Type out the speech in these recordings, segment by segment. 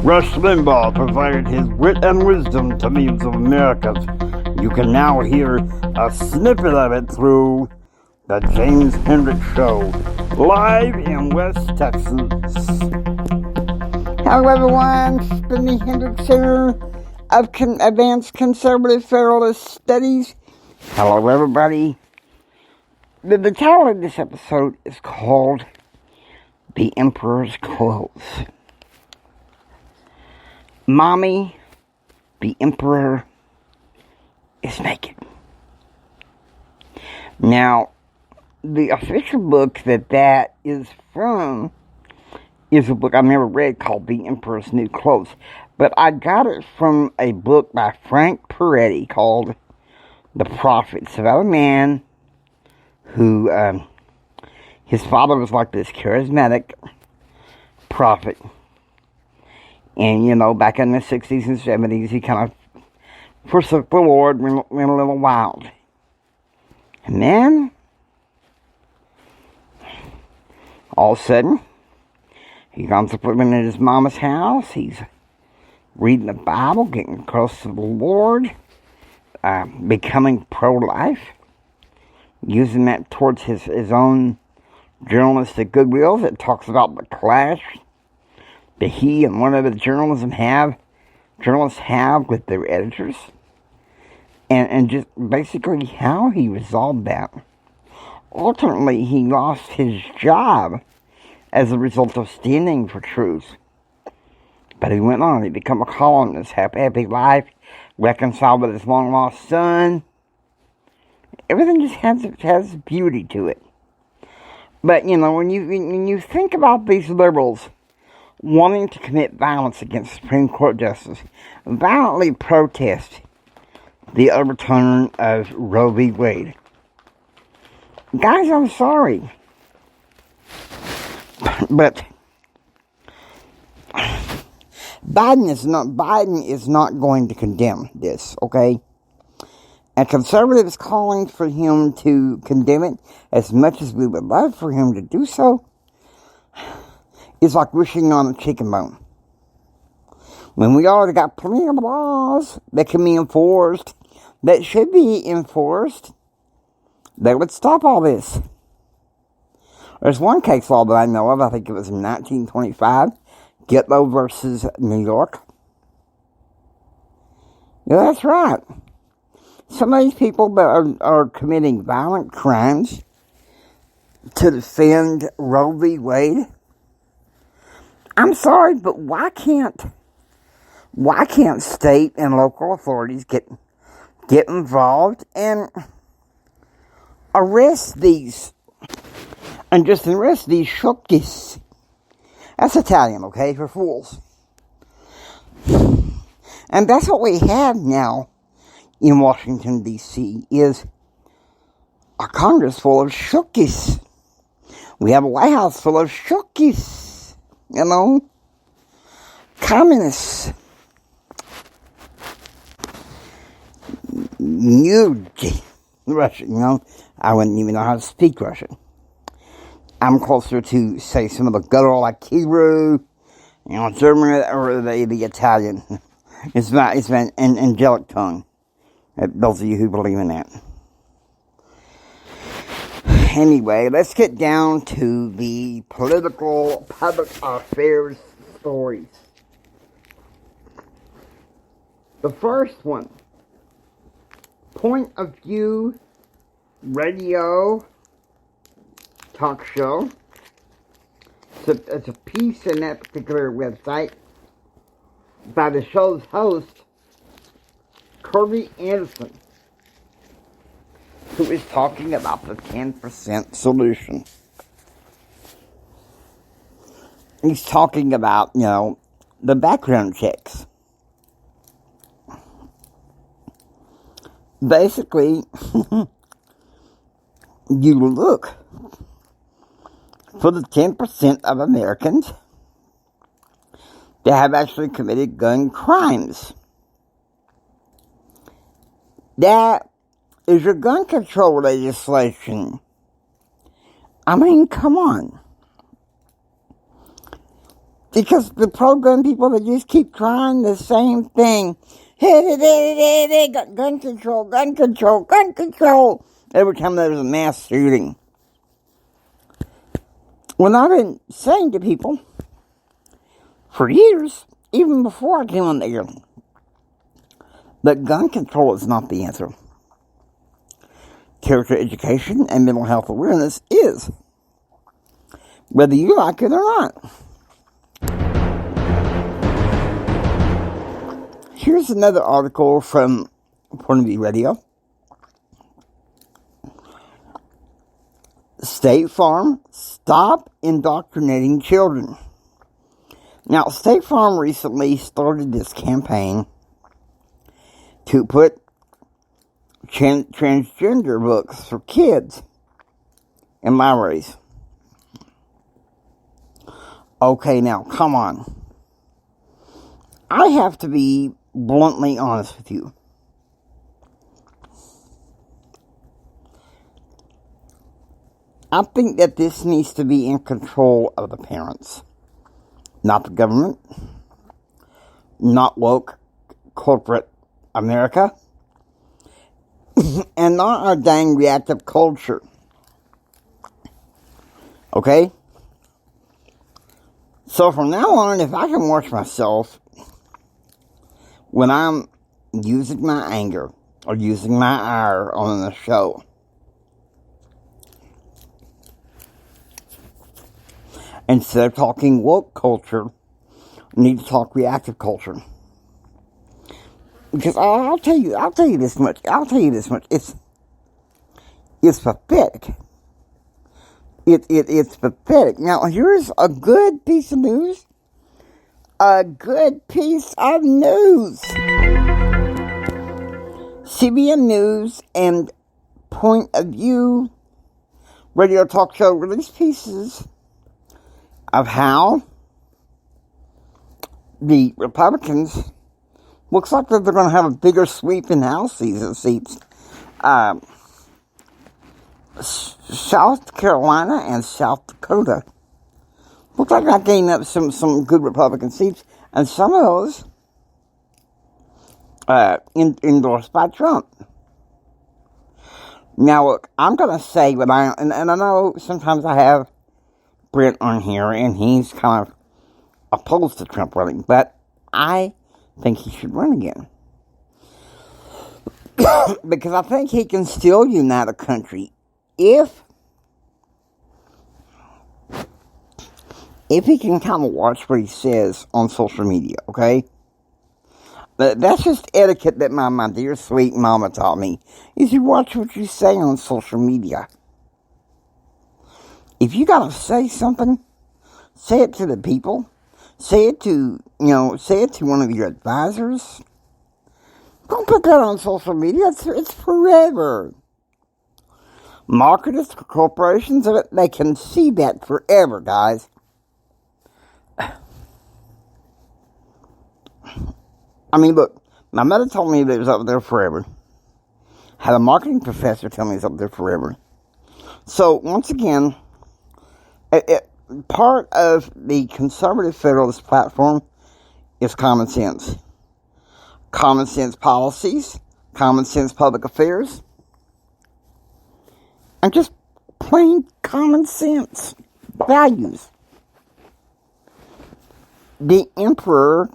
Rush Limbaugh provided his wit and wisdom to millions of Americans. You can now hear a snippet of it through The James Hendricks Show, live in West Texas. Hello everyone, it's the Jimi Hendrix Center of Advanced Conservative Federalist Studies. Hello everybody. The title of this episode is called The Emperor's Clothes. Mommy, the Emperor, is naked. Now, the official book that is from is a book I've never read called The Emperor's New Clothes. But I got it from a book by Frank Peretti called The Prophet. It's about a man who, his father was like this charismatic prophet. And, you know, back in the 60s and 70s, he kind of forsook the Lord, went a little wild. And then, all of a sudden, he comes up living in his mama's house. He's reading the Bible, getting close to the Lord, becoming pro-life, using that towards his own journalistic goodwill that talks about the clash that he and one of the journalists have with their editors, and just basically how he resolved that. Ultimately, he lost his job as a result of standing for truth. But he went on, he became a columnist, happy life, reconciled with his long-lost son. Everything just has beauty to it. But, you know, when you think about these liberals wanting to commit violence against Supreme Court justice, violently protest the overturn of Roe v. Wade. Guys, I'm sorry, but Biden is not going to condemn this, okay? And conservatives calling for him to condemn it as much as we would love for him to do so is like wishing on a chicken bone. When we already got plenty of laws that can be enforced, that should be enforced, that would stop all this. There's one case law that I know of, I think it was in 1925, Gitlow versus New York. Yeah, that's right. Some of these people that are committing violent crimes to defend Roe v. Wade, I'm sorry, but why can't state and local authorities get involved and arrest these shookies? That's Italian, okay, for fools. And that's what we have now in Washington, D.C., is a Congress full of shookies. We have a White House full of shookies. You know, communists. Russian, you know, I wouldn't even know how to speak Russian. I'm closer to, say, some of the guttural like Hebrew, you know, German or the Italian. It's an angelic tongue. Those of you who believe in that. Anyway, let's get down to the political public affairs stories. The first one, Point of View radio talk show. It's a piece in that particular website by the show's host, Kirby Anderson, who is talking about the 10% solution. He's talking about, you know, the background checks. Basically, you look for the 10% of Americans that have actually committed gun crimes. That is your gun control legislation. I mean, come on. Because the pro-gun people, they just keep trying the same thing. Gun control, gun control, gun control. Every time there's a mass shooting. When I've been saying to people for years, even before I came on the air, that gun control is not the answer. Character education and mental health awareness is. Whether you like it or not. Here's another article from Point of View Radio. State Farm, stop indoctrinating children. Now, State Farm recently started this campaign to put transgender books for kids in libraries. Okay, now, come on. I have to be bluntly honest with you. I think that this needs to be in control of the parents. Not the government. Not woke corporate America. And not our dang reactive culture. Okay? So from now on, if I can watch myself when I'm using my anger or using my ire on the show, instead of talking woke culture, I need to talk reactive culture. Because I'll tell you this much. It's pathetic. It's pathetic. Now, here's a good piece of news. CBN News and Point of View radio talk show released pieces of how the Republicans looks like that they're going to have a bigger sweep in House seats. South Carolina and South Dakota looks like they're gaining up some good Republican seats, and some of those endorsed by Trump. Now, look, I'm going to say what and I know sometimes I have Brent on here, and he's kind of opposed to Trump running, but I think he should run again. Because I think he can still unite a country if he can kind of watch what he says on social media, okay? That's just etiquette that my dear sweet mama taught me, is you watch what you say on social media. If you gotta say something, say it to the people. Say it to one of your advisors. Don't put that on social media. It's forever. Marketers, corporations, they can see that forever, guys. I mean, look, my mother told me that it was up there forever. Had a marketing professor tell me it's up there forever. So, once again, part of the conservative federalist platform is common sense. Common sense policies, common sense public affairs, and just plain common sense values. The emperor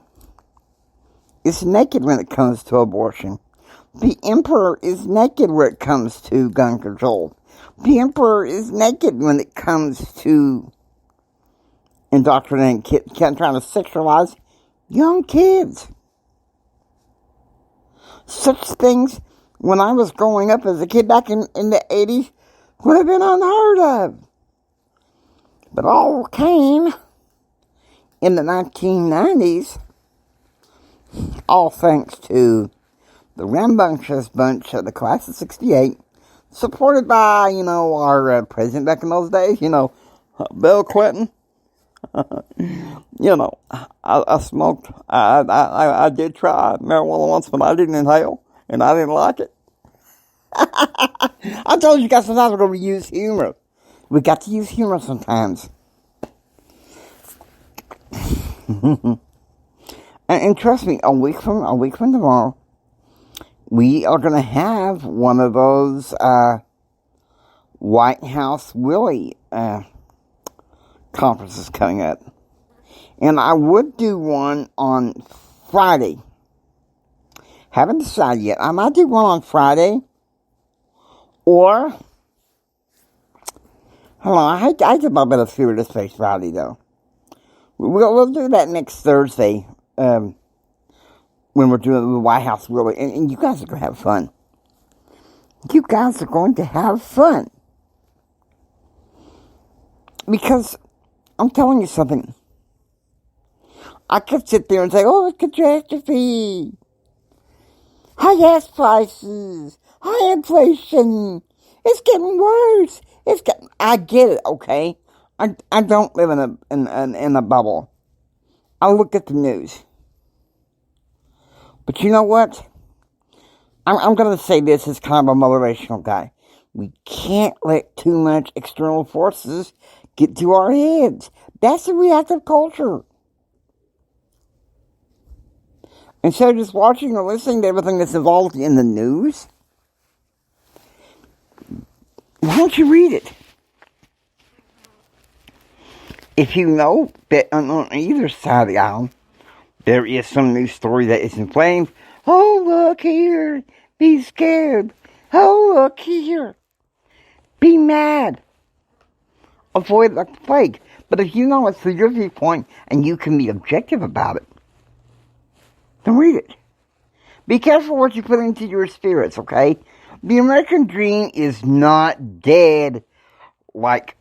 is naked when it comes to abortion. The emperor is naked when it comes to gun control. The emperor is naked when it comes to indoctrinating kids, trying to sexualize young kids. Such things, when I was growing up as a kid back in the 80s, would have been unheard of. But all came in the 1990s, all thanks to the rambunctious bunch of the class of 68, supported by, our president back in those days, Bill Clinton. I smoked. I did try marijuana once, but I didn't inhale, and I didn't like it. I told you guys sometimes we're going to use humor. We got to use humor sometimes. And trust me, a week from tomorrow, we are going to have one of those White House Willy conferences coming up. And I would do one on Friday. Haven't decided yet. I might do one on Friday. Or, hold on, I hate to bump it a through this face Friday, though. We'll do that next Thursday, when we're doing the White House Willy. And you guys are going to have fun. You guys are going to have fun. Because, I'm telling you something. I could sit there and say, oh, it's catastrophe. High gas prices. High inflation. It's getting worse. I get it, okay? I don't live in a bubble. I look at the news. But you know what? I'm going to say this as kind of a motivational guy. We can't let too much external forces get to our heads. That's the reactive culture. Instead of just watching or listening to everything that's involved in the news, why don't you read it? If you know that on either side of the aisle, there is some news story that is inflamed, oh, look here, be scared. Oh, look here, be mad. Avoid it like the plague. But if you know it's through your viewpoint and you can be objective about it, then read it. Be careful what you put into your spirits, okay? The American dream is not dead like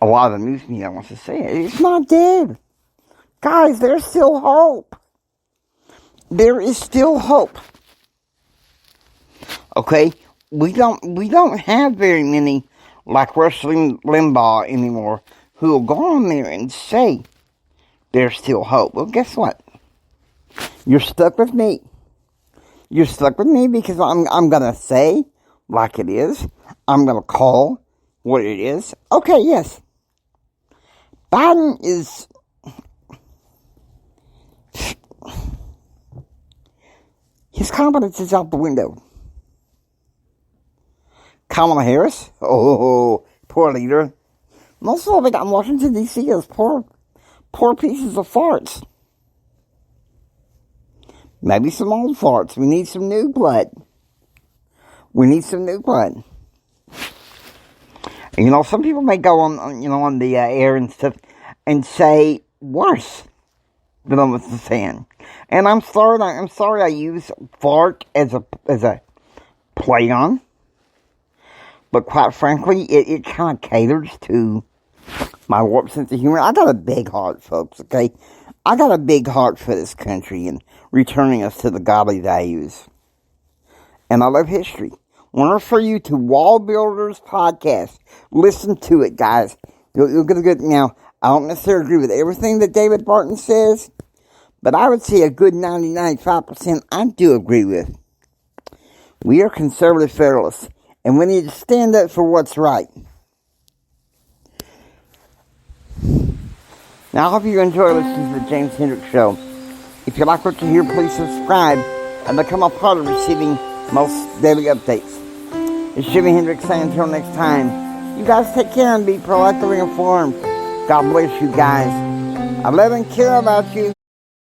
a lot of the news media wants to say it. It's not dead. Guys, there's still hope. There is still hope. Okay? We don't have very many like Rush Limbaugh anymore who will go on there and say there's still hope. Well, guess what? You're stuck with me. You're stuck with me because I'm going to say like it is. I'm going to call what it is. Okay, yes. Biden is... his competence is out the window. Kamala Harris? Oh, poor leader. Most of it on Washington, D.C. is poor pieces of farts. Maybe some old farts. We need some new blood. And, you know, some people may go on the air and stuff and say worse than I'm saying. And I'm sorry I use fart as a play on. But quite frankly, it kind of caters to my warped sense of humor. I got a big heart, folks, okay? I got a big heart for this country and returning us to the godly values. And I love history. I want to refer you to Wall Builders Podcast. Listen to it, guys. You'll get a good... Now, I don't necessarily agree with everything that David Barton says, but I would say a good 90-95% I do agree with. We are conservative federalists, and we need to stand up for what's right. Now, I hope you enjoy listening to the James Hendricks Show. If you like what you hear, please subscribe and become a part of receiving most daily updates. It's Jimi Hendrix saying until next time, you guys take care and be proactively informed. God bless you guys. I love and care about you.